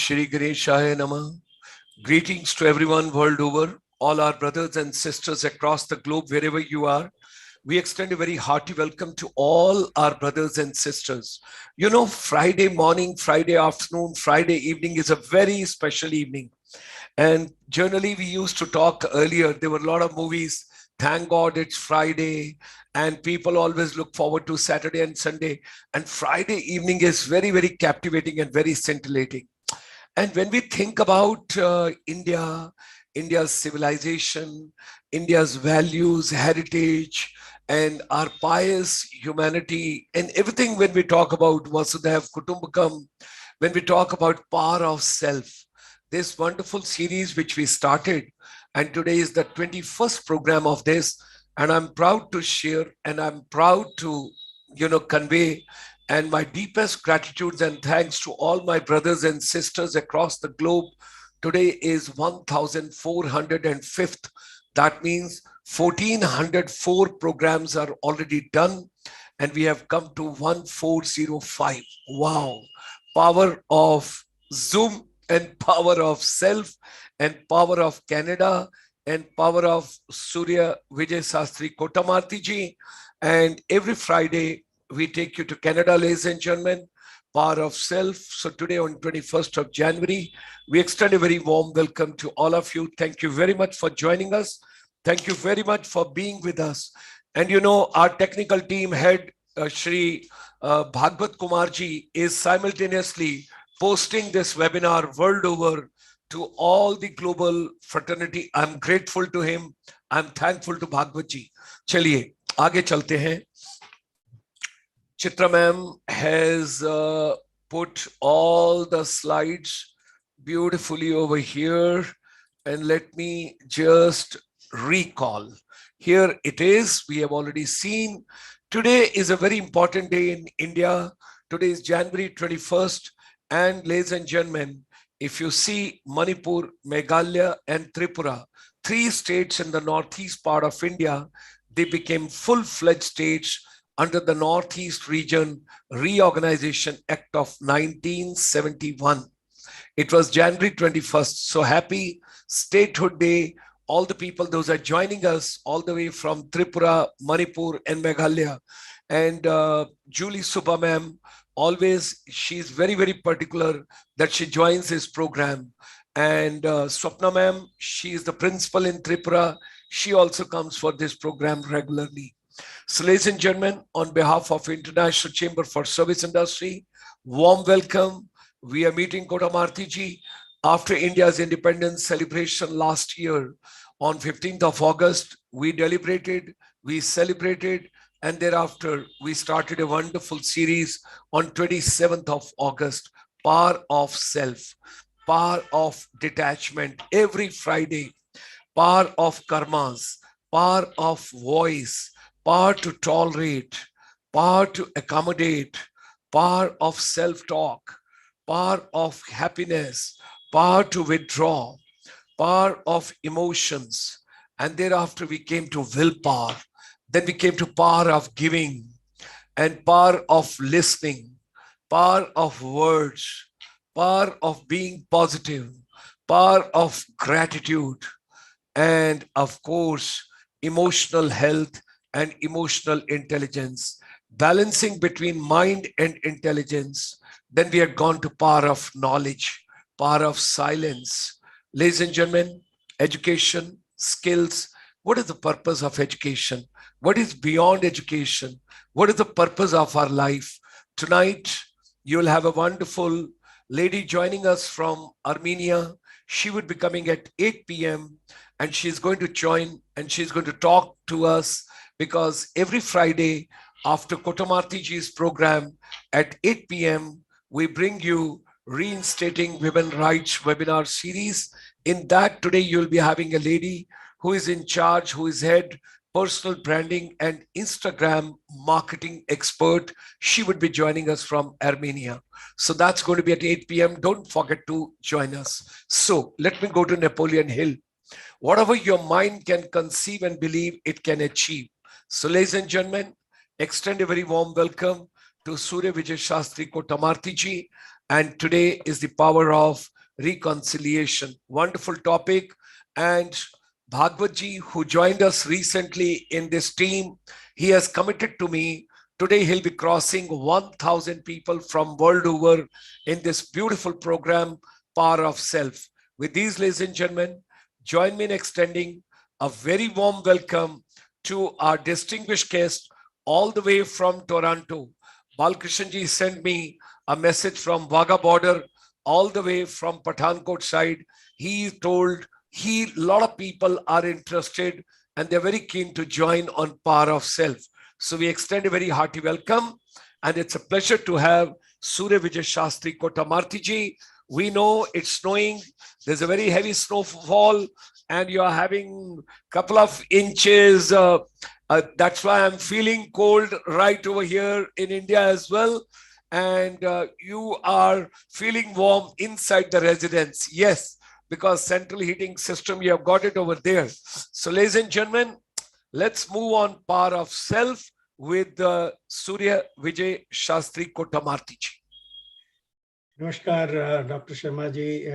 Shri Ganeshaya Namah. Greetings to everyone world over, all our brothers and sisters across the globe, wherever you are. We extend a very hearty welcome to all our brothers and sisters. You know, Friday morning, Friday afternoon, Friday evening is a very special evening. And generally, we used to talk earlier. There were a lot of movies. Thank God it's Friday, and people always look forward to Saturday and Sunday. And Friday evening is very, very captivating and very scintillating. And when we think about India, India's civilization, India's values, heritage, and our pious humanity, and everything when we talk about Vasudhaiv Kutumbakam, when we talk about power of self, this wonderful series which we started, and today is the 21st program of this, and I'm proud to share, and I'm proud to, convey and my deepest gratitude and thanks to all my brothers and sisters across the globe. Today is 1405th. That means 1404 programs are already done, and we have come to 1405. Wow. Power of Zoom and power of self and power of Canada and power of Surya Vijay Sastry Kotamarti ji. And every Friday, we take you to Canada, ladies and gentlemen, power of self. So today on 21st of January, we extend a very warm welcome to all of you. Thank you very much for joining us. Thank you very much for being with us. And our technical team head, Shri Bhagwat Kumarji, is simultaneously posting this webinar world over to all the global fraternity. I'm grateful to him. I'm thankful to Bhagwat ji. Chaliye, आगे चलते हैं. Chitra ma'am has put all the slides beautifully over here, and let me just recall. Here it is. We have already seen. Today is a very important day in India. Today is January 21st. And ladies and gentlemen, if you see Manipur, Meghalaya, and Tripura, 3 states in the northeast part of India, they became full-fledged states under the Northeast Region Reorganization Act of 1971. It was January 21st. So happy Statehood Day. All the people, those are joining us all the way from Tripura, Manipur, and Meghalaya. And Julie Subba ma'am, always, she's very, very particular that she joins this program. And Swapna ma'am, she is the principal in Tripura. She also comes for this program regularly. So ladies and gentlemen, on behalf of International Chamber for Service Industry, warm welcome. We are meeting Kotamarti ji after India's independence celebration last year. On 15th of August, we deliberated, we celebrated, and thereafter we started a wonderful series on 27th of August, Power of Self, Power of Detachment, every Friday, Power of Karmas, Power of Voice, power to tolerate, power to accommodate, power of self-talk, power of happiness, power to withdraw, power of emotions. And thereafter we came to willpower. Then we came to power of giving and power of listening, power of words, power of being positive, power of gratitude, and of course, emotional health and emotional intelligence, balancing between mind and intelligence. Then we had gone to power of knowledge, power of silence. Ladies and gentlemen, education, skills. What is the purpose of education? What is beyond education? What is the purpose of our life? Tonight, you will have a wonderful lady joining us from Armenia. She would be coming at 8 p.m. and she's going to join and she's going to talk to us, because every Friday after Kotamarti ji's program at 8 p.m., we bring you Reinstating Women Rights webinar series. In that, today you'll be having a lady who is in charge, who is head personal branding and Instagram marketing expert. She would be joining us from Armenia. So that's going to be at 8 p.m. Don't forget to join us. So let me go to Napoleon Hill. Whatever your mind can conceive and believe, it can achieve. So ladies and gentlemen, extend a very warm welcome to Surya Vijay Sastry Kotamarti ji. And today is the power of reconciliation. Wonderful topic. And Bhagwatji, who joined us recently in this team, he has committed to me. Today he'll be crossing 1,000 people from world over in this beautiful program, Power of Self. With these, ladies and gentlemen, join me in extending a very warm welcome to our distinguished guest all the way from Toronto. Balkrishanji sent me a message from Wagah border all the way from Pathankot side. He told a lot of people are interested and they're very keen to join on Power of Self. So we extend a very hearty welcome, and it's a pleasure to have Surya Vijay Shastri Kotamarthi ji. We know it's snowing. There's a very heavy snowfall, and you are having a couple of inches. That's why I'm feeling cold right over here in India as well. And you are feeling warm inside the residence. Yes, because central heating system, you have got it over there. So ladies and gentlemen, let's move on Power of Self with Surya Vijay Shastri Kotamarthi ji. Namaskar, Dr. Sharma ji.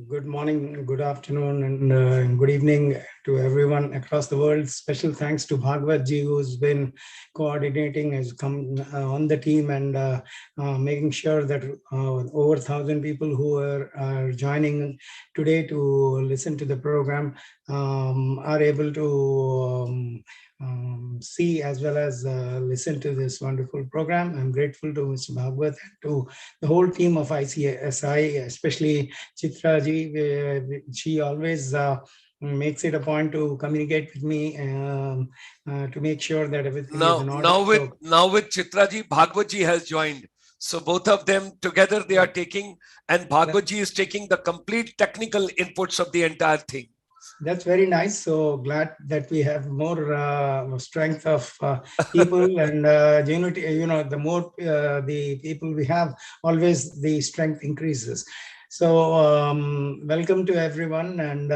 Good morning, good afternoon, and good evening to everyone across the world. Special thanks to Bhagwat ji, who's been coordinating, has come on the team and making sure that over 1,000 people who are joining today to listen to the program are able to see as well as listen to this wonderful program. I'm grateful to Mr. Bhagwat and to the whole team of ICSI, especially Chitra ji. She always makes it a point to communicate with me to make sure that everything is in order. Now with Chitra ji, Bhagwat ji has joined. So both of them together they are taking, and Bhagwat ji is taking the complete technical inputs of the entire thing. That's very nice. So glad that we have more strength of people and unity. The more the people we have, always the strength increases. So welcome to everyone, and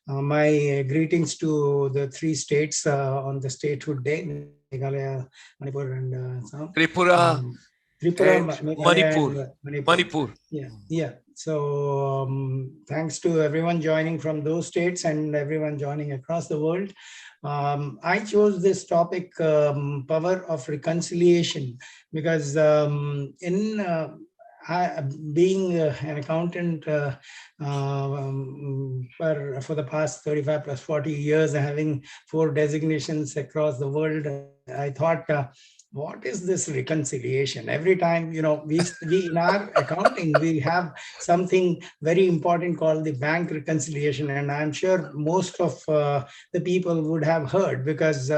my greetings to the 3 states on the Statehood Day: Meghalaya, Manipur, and Tripura, Meghalaya, and Manipur. Yeah. So thanks to everyone joining from those states and everyone joining across the world. I chose this topic, power of reconciliation, because being an accountant for the past 35 plus 40 years, having 4 designations across the world, I thought, what is this reconciliation? Every time, we in our accounting, we have something very important called the bank reconciliation, and I'm sure most of the people would have heard, because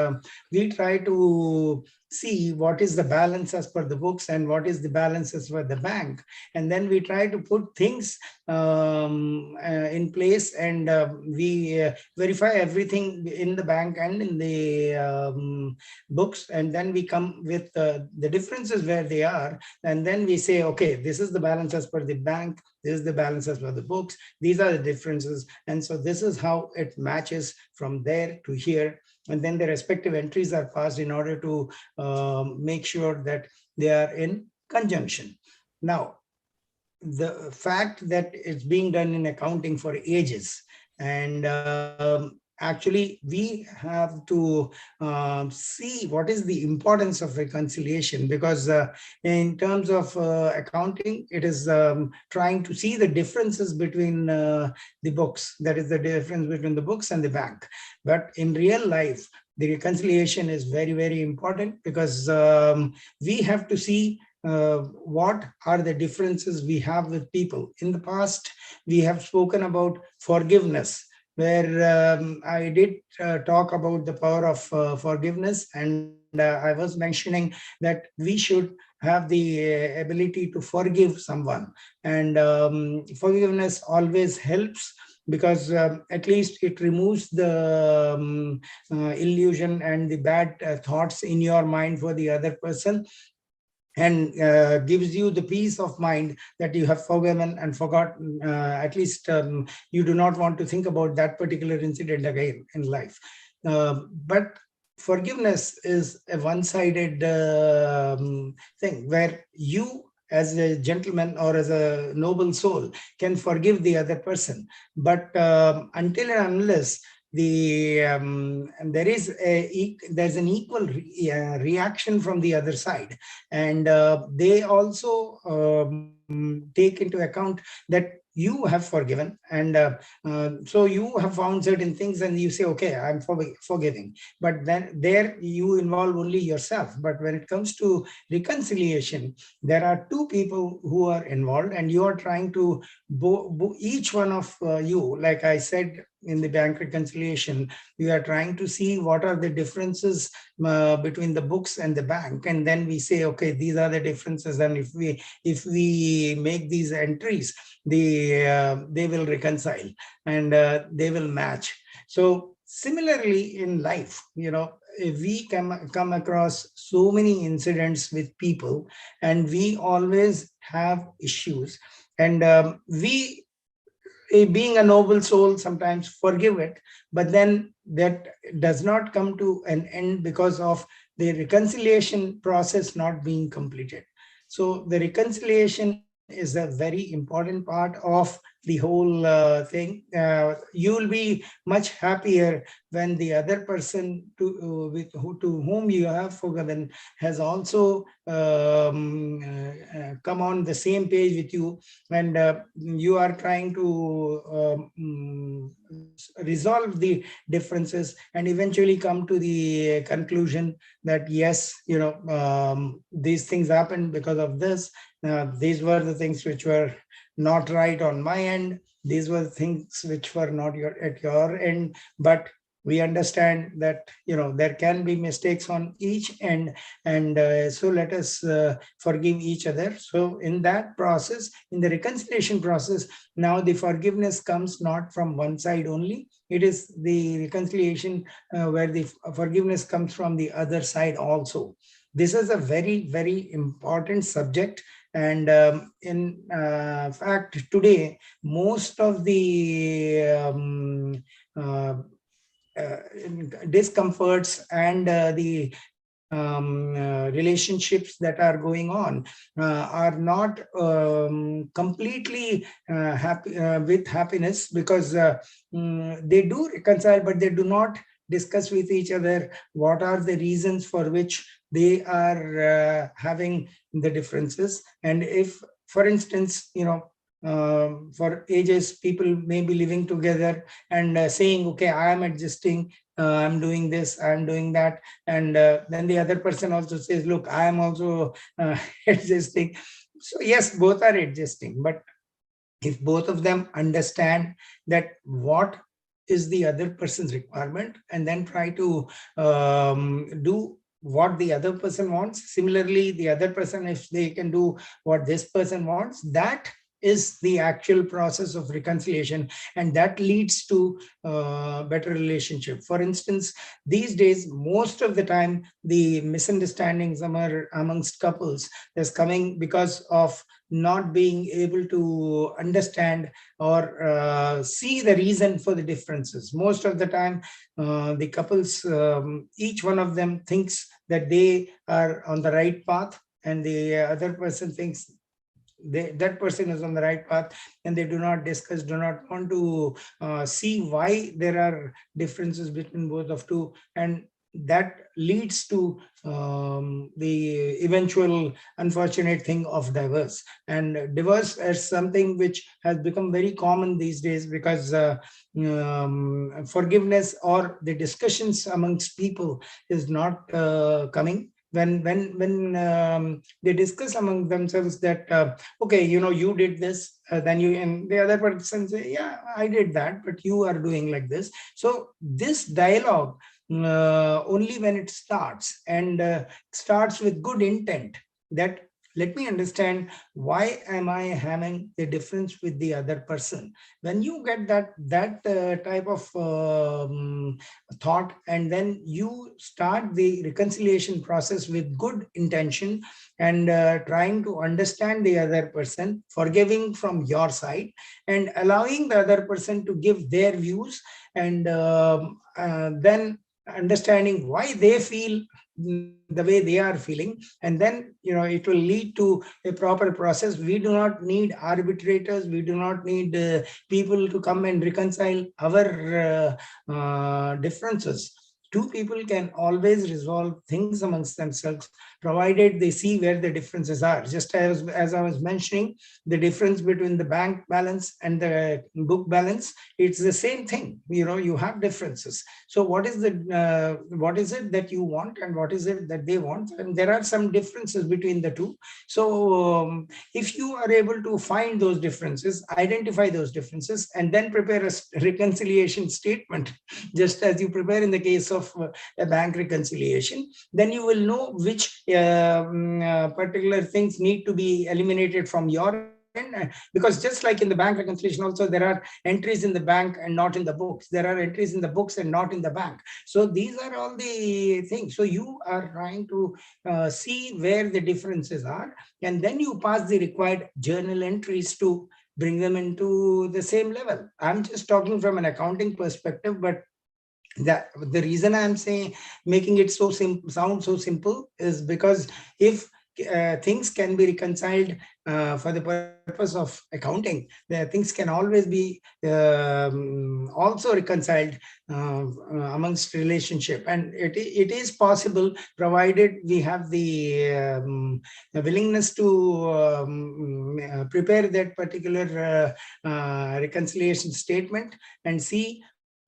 we try to see what is the balance as per the books and what is the balance as per the bank, and then we try to put things in place, and we verify everything in the bank and in the books, and then we come with the differences where they are, and then we say, okay, this is the balance as per the bank, this is the balance as per the books, these are the differences, and so this is how it matches from there to here, and then the respective entries are passed in order to make sure that they are in conjunction. Now, the fact that it's being done in accounting for ages, and actually we have to see what is the importance of reconciliation, because in terms of accounting, it is trying to see the differences between the books, that is the difference between the books and the bank. But in real life, the reconciliation is very, very important, because we have to see what are the differences we have with people. In the past, we have spoken about forgiveness, where I did talk about the power of forgiveness, and I was mentioning that we should have the ability to forgive someone, and forgiveness always helps, because at least it removes the illusion and the bad thoughts in your mind for the other person, and gives you the peace of mind that you have forgiven and forgotten. At least you do not want to think about that particular incident again in life. But forgiveness is a one-sided thing, where you as a gentleman or as a noble soul, can forgive the other person. But until and unless there is there's an equal reaction from the other side, and they also take into account that you have forgiven, and so you have found certain things and you say, okay, I'm forgiving, but then there you involve only yourself. But when it comes to reconciliation, there are two people who are involved, and you are trying to each one of you, like I said in the bank reconciliation, we are trying to see what are the differences between the books and the bank, and then we say, okay, these are the differences, and if we make these entries, they will reconcile, and they will match. So similarly in life, if we come across so many incidents with people, and we always have issues, and we, being a noble soul, sometimes forgive it, but then that does not come to an end because of the reconciliation process not being completed. So the reconciliation is a very important part of the whole thing. You will be much happier when the other person to whom you have forgiven has also come on the same page with you, and you are trying to resolve the differences, and eventually come to the conclusion that yes, these things happened because of this. These were the things which were not right on my end. These were things which were not at your end. But we understand that there can be mistakes on each end, and so let us forgive each other. So in that process, in the reconciliation process, now the forgiveness comes not from one side only. It is the reconciliation where the forgiveness comes from the other side also. This is a very, very important subject. And in fact, today, most of the uh, discomforts and the relationships that are going on are not completely happy with happiness, because they do reconcile, but they do not discuss with each other what are the reasons for which they are having the differences. And if, for instance, for ages, people may be living together and saying, okay, I am adjusting, I'm doing this, I'm doing that, and then the other person also says, look, I am also adjusting. So yes, both are adjusting, but if both of them understand that what is the other person's requirement, and then try to do what the other person wants, similarly the other person, if they can do what this person wants, that is the actual process of reconciliation, and that leads to better relationship. For instance, these days, most of the time, the misunderstandings amongst couples is coming because of not being able to understand or see the reason for the differences. Most of the time, the couples, each one of them thinks that they are on the right path, and the other person thinks that person is on the right path, and they do not discuss, do not want to see why there are differences between both of two, and that leads to the eventual unfortunate thing of divorce. And divorce is something which has become very common these days, because forgiveness or the discussions amongst people is not coming. When they discuss among themselves that okay, you did this, then you, and the other person say, yeah, I did that, but you are doing like this. So this dialogue, only when it starts, and starts with good intent, that let me understand why am I having the difference with the other person. When you get that type of thought, and then you start the reconciliation process with good intention, and trying to understand the other person, forgiving from your side, and allowing the other person to give their views, and then understanding why they feel the way they are feeling, and then it will lead to a proper process. We do not need arbitrators, we do not need people to come and reconcile our differences. Two people can always resolve things amongst themselves, provided they see where the differences are. Just as I was mentioning, the difference between the bank balance and the book balance, it's the same thing. You have differences. So what is it that you want and what is it that they want, and there are some differences between the two. So if you are able to find those differences, identify those differences, and then prepare a reconciliation statement, just as you prepare in the case of a bank reconciliation, then you will know which particular things need to be eliminated from your end. Because just like in the bank reconciliation also, there are entries in the bank and not in the books, there are entries in the books and not in the bank. So these are all the things. So you are trying to see where the differences are, and then you pass the required journal entries to bring them into the same level. I'm just talking from an accounting perspective, but the reason I'm saying, making it so sound so simple, is because if things can be reconciled for the purpose of accounting, the things can always be also reconciled amongst relationship, and it is possible, provided we have the willingness to prepare that particular reconciliation statement and see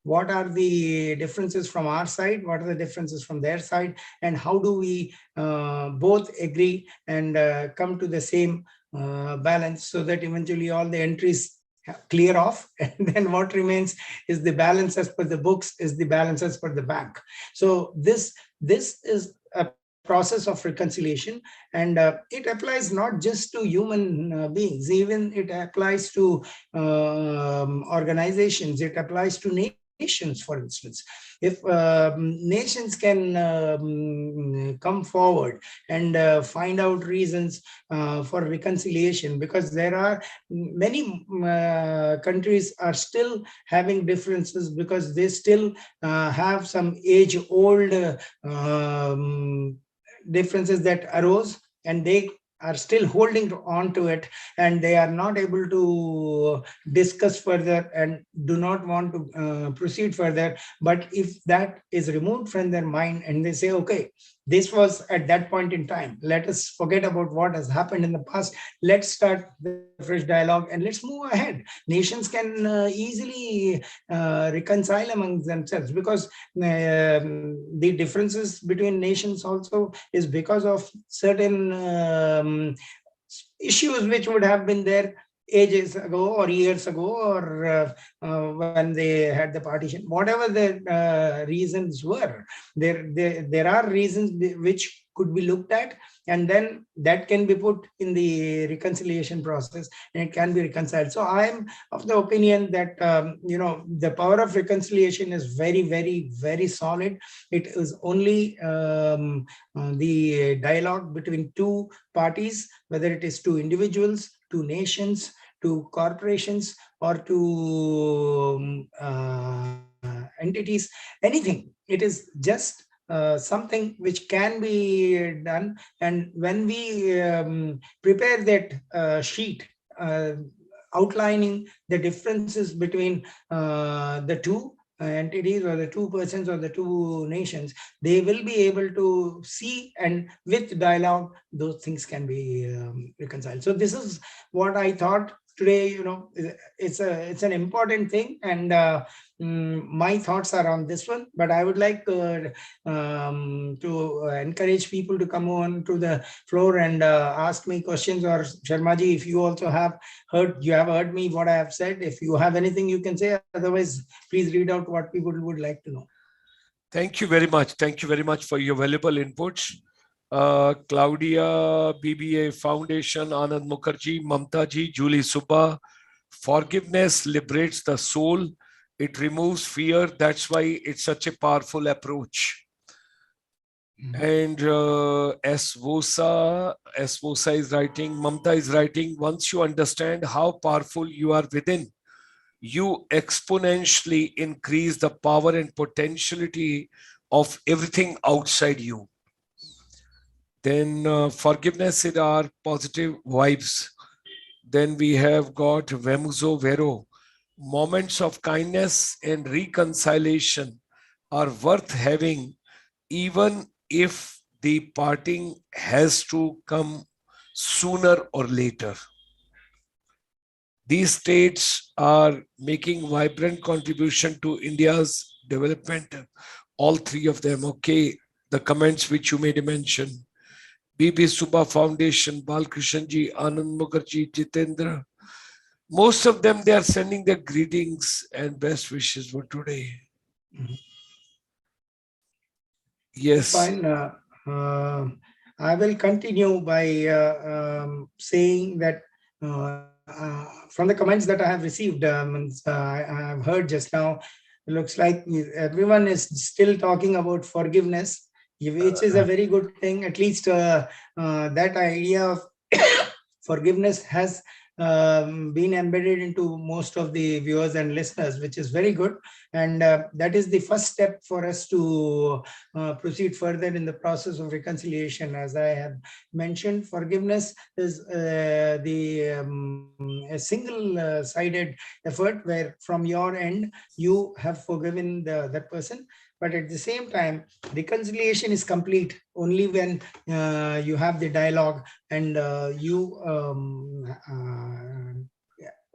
what are the differences from our side, what are the differences from their side, and how do we both agree and come to the same balance, so that eventually all the entries clear off and then what remains is the balance as per the books, is the balance as per the bank. So this is a process of reconciliation, and it applies not just to human beings, even it applies to organizations, it applies to nations. For instance, if nations can come forward and find out reasons for reconciliation, because there are many countries are still having differences because they still have some age old differences that arose, and they are still holding on to it, and they are not able to discuss further and do not want to proceed further. But if that is removed from their mind and they say, okay, this was at that point in time, let us forget about what has happened in the past, let's start the fresh dialogue and let's move ahead. Nations can easily reconcile among themselves, because the differences between nations also is because of certain issues which would have been there ages ago or years ago, or when they had the partition, whatever the reasons were. There are reasons which could be looked at, and then that can be put in the reconciliation process and it can be reconciled. So I am of the opinion that the power of reconciliation is very, very, very solid. It is only the dialogue between two parties, whether it is two individuals, two nations, to corporations, or to entities, anything. It is just something which can be done. And when we prepare that sheet outlining the differences between the two entities or the two persons or the two nations, they will be able to see, and with dialogue those things can be reconciled. So this is what I thought today. It's an important thing, and my thoughts are on this one. But I would like to encourage people to come on to the floor and ask me questions. Or Sharmaji, if you also have heard me what I have said, if you have anything you can say, otherwise please read out what people would like to know. Thank you very much. Thank you very much for your valuable inputs. Claudia, BBA Foundation, Anand Mukherjee, Mamta ji, Julie Subba. Forgiveness liberates the soul. It removes fear. That's why it's such a powerful approach. And Svosa is writing, Mamta is writing, once you understand how powerful you are within, you exponentially increase the power and potentiality of everything outside you. Then forgiveness in our positive vibes. Then we have got Vemuzo Vero. Moments of kindness and reconciliation are worth having, even if the parting has to come sooner or later. These states are making vibrant contribution to India's development. All three of them. Okay, the comments which you made mention. BB Subha Foundation, Balkrishanji, Anand Mukherjee, Jitendra. Most of them, they are sending their greetings and best wishes for today. Mhm. That's Yes. fine. I will continue by saying that from the comments that I have received, I have heard just now, it looks like everyone is still talking about forgiveness, which is a very good thing. At least that idea of forgiveness has been embedded into most of the viewers and listeners, which is very good. And that is the first step for us to proceed further in the process of reconciliation. As I have mentioned, forgiveness is a single-sided effort where from your end you have forgiven that person. But at the same time, reconciliation is complete only when you have the dialogue and you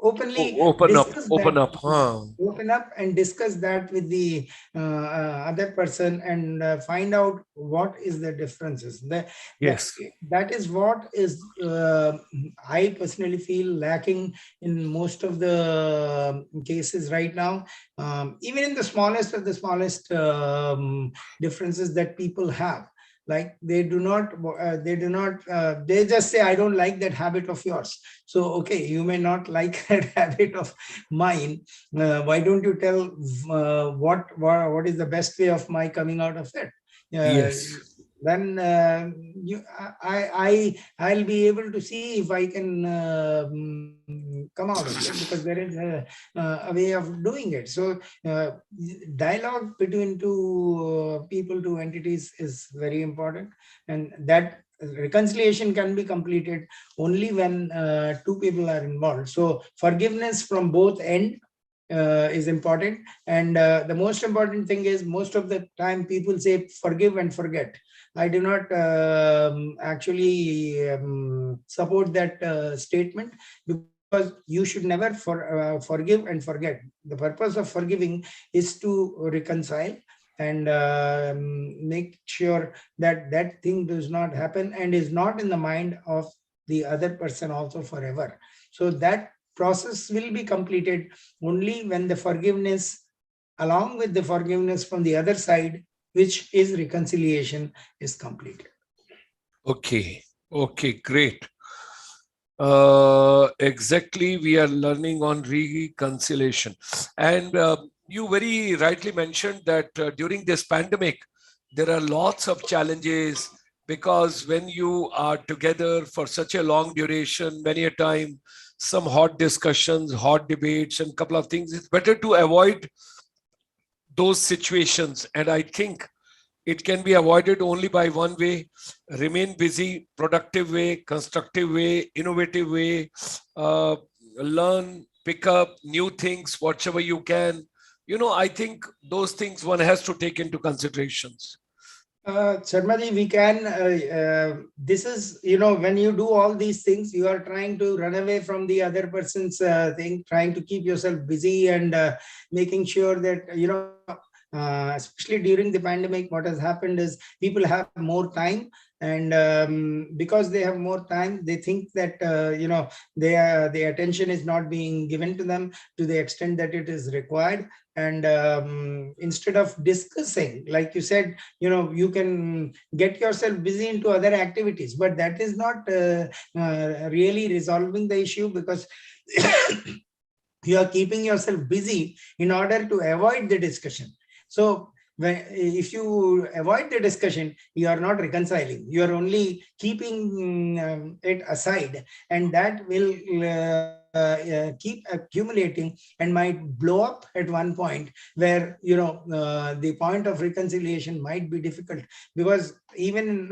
openly Open up, discuss that, open up. Huh? open up and discuss that with the other person, and find out what is the differences. That, Yes. that is what is I personally feel lacking in most of the cases right now. Even in the smallest of the smallest differences that people have, like they just say, I don't like that habit of yours. So okay, you may not like that habit of mine. Why don't you tell what is the best way of my coming out of it? uh, Yes. then I'll be able to see if I can come out of it, because there is a way of doing it. So uh, dialogue between two people, two entities is very important, and that reconciliation can be completed only when two people are involved. So forgiveness from both end is important. And the most important thing is, most of the time people say forgive and forget. I do not actually support that statement, because you should never forgive and forget. The purpose of forgiving is to reconcile and make sure that that thing does not happen and is not in the mind of the other person also forever. So that process will be completed only when the forgiveness, along with the forgiveness from the other side, which is reconciliation, is completed. Okay. Okay. Great. Exactly. We are learning on reconciliation. And you very rightly mentioned that during this pandemic, there are lots of challenges because when you are together for such a long duration, many a time, some hot discussions, hot debates, and couple of things, it's better to avoid those situations. And I think it can be avoided only by one way: remain busy, productive way, constructive way, innovative way, learn, pick up new things, whatever you can. I think those things one has to take into considerations. Sharmaji, we can, this is, when you do all these things, you are trying to run away from the other person's thing, trying to keep yourself busy and making sure that, especially during the pandemic, what has happened is people have more time. And because they have more time, they think that, their attention is not being given to them to the extent that it is required. And instead of discussing, like you said, you can get yourself busy into other activities, but that is not really resolving the issue, because you are keeping yourself busy in order to avoid the discussion. So if you avoid the discussion, you are not reconciling, you are only keeping it aside, and that will keep accumulating and might blow up at one point where the point of reconciliation might be difficult. Because even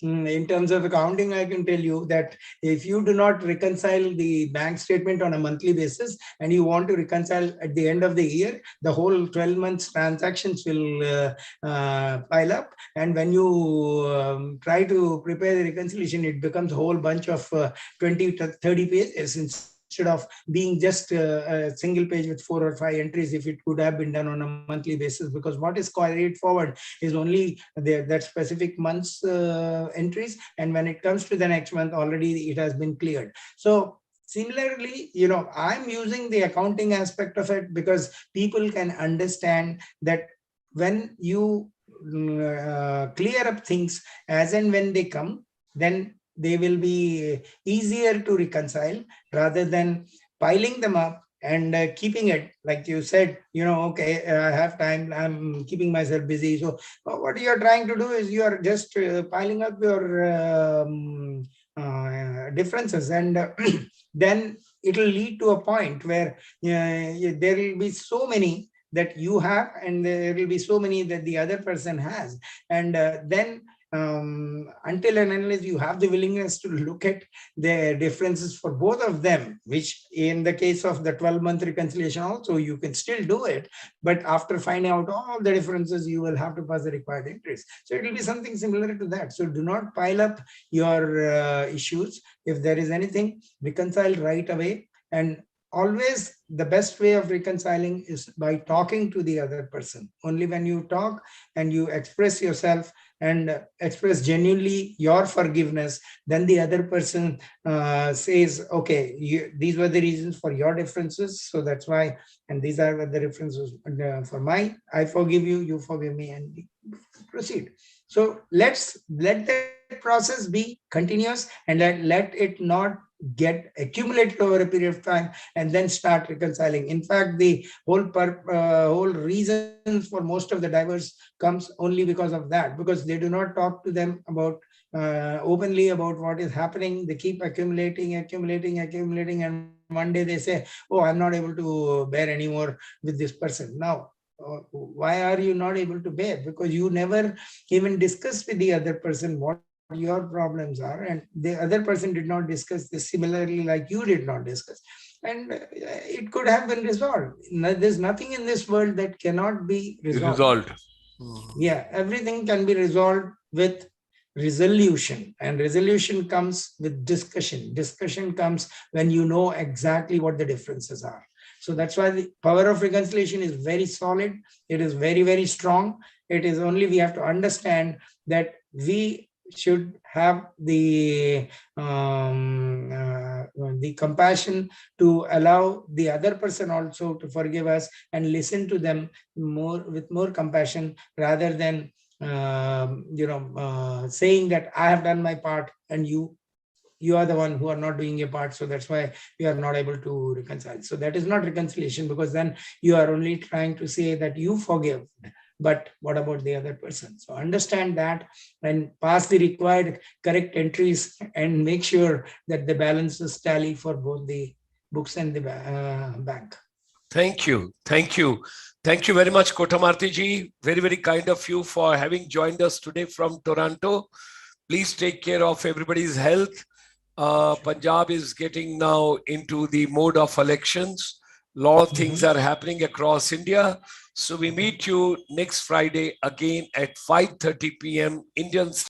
in terms of accounting, I can tell you that if you do not reconcile the bank statement on a monthly basis and you want to reconcile at the end of the year, the whole 12 months transactions will pile up. And when you try to prepare the reconciliation, it becomes a whole bunch of 20 to 30 pages instead of being just a single page with 4 or 5 entries, if it could have been done on a monthly basis. Because what is carried forward is only that specific month's entries, and when it comes to the next month, already it has been cleared. So similarly, I'm using the accounting aspect of it because people can understand that when you clear up things as and when they come, then they will be easier to reconcile rather than piling them up and keeping it, like you said, okay, I have time, I'm keeping myself busy. So what you're trying to do is you are just piling up your differences, and then it will lead to a point where there will be so many that you have, and there will be so many that the other person has. And then until and unless you have the willingness to look at the differences for both of them, which in the case of the 12-month reconciliation also you can still do it, but after finding out all the differences, you will have to pass the required entries. So it will be something similar to that. So do not pile up your issues. If there is anything, reconcile right away. And always the best way of reconciling is by talking to the other person. Only when you talk and you express yourself and express genuinely your forgiveness, then the other person says, okay, these were the reasons for your differences, so that's why, and these are the differences for my, I forgive you, you forgive me, and we proceed. So let's let that process be continuous, and let it not get accumulated over a period of time and then start reconciling. In fact, the whole reasons for most of the divorce comes only because of that, because they do not talk to them about openly about what is happening. They keep accumulating, and one day they say, oh, I'm not able to bear anymore with this person. Now why are you not able to bear? Because you never even discussed with the other person what your problems are, and the other person did not discuss this similarly like you did not discuss. And it could have been resolved. There's nothing in this world that cannot be resolved. Resolved. Mhm. Yeah, everything can be resolved with resolution, and resolution comes with discussion. Discussion comes when you know exactly what the differences are. So that's why the power of reconciliation is very solid. It is very, very strong. It is only we have to understand that we should have the compassion to allow the other person also to forgive us, and listen to them more with more compassion, rather than saying that I have done my part and you are the one who are not doing your part, so that's why we are not able to reconcile. So that is not reconciliation, because then you are only trying to say that you forgive, but what about the other person? So understand that and pass the required correct entries, and make sure that the balances tally for both the books and the bank. Thank you. Thank you. Thank you very much, Kotamarti ji. Very, very kind of you for having joined us today from Toronto. Please take care of everybody's health. Punjab is getting now into the mode of elections. A lot of things are happening across India. So we meet you next Friday again at 5:30 p.m. Indian